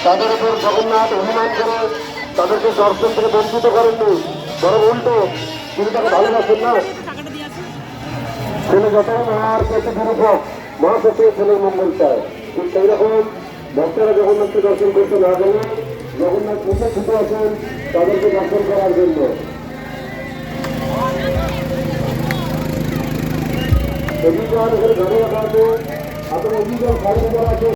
তাদের উপর জগন্নাথ অভিমান করে তাদেরকে দর্শন থেকে বঞ্চিত করেননি, বরং উল্টো তিনি তাকে ভালোবাসেন না। ছেলে যতই মহার প্রতি বিরূপক, মা প্রত্যেক ছেলের মঙ্গল চায়। ঠিক সেই রকম ভক্তরা জগন্নাথকে দর্শন করতে না গেলে জগন্নাথ কোথায় ছুটে আসেন তাদেরকে দর্শন করার জন্য। অভিযান এখানে গাড়ি রাখা আছে, আপনার অভিযান খালি করা আছে।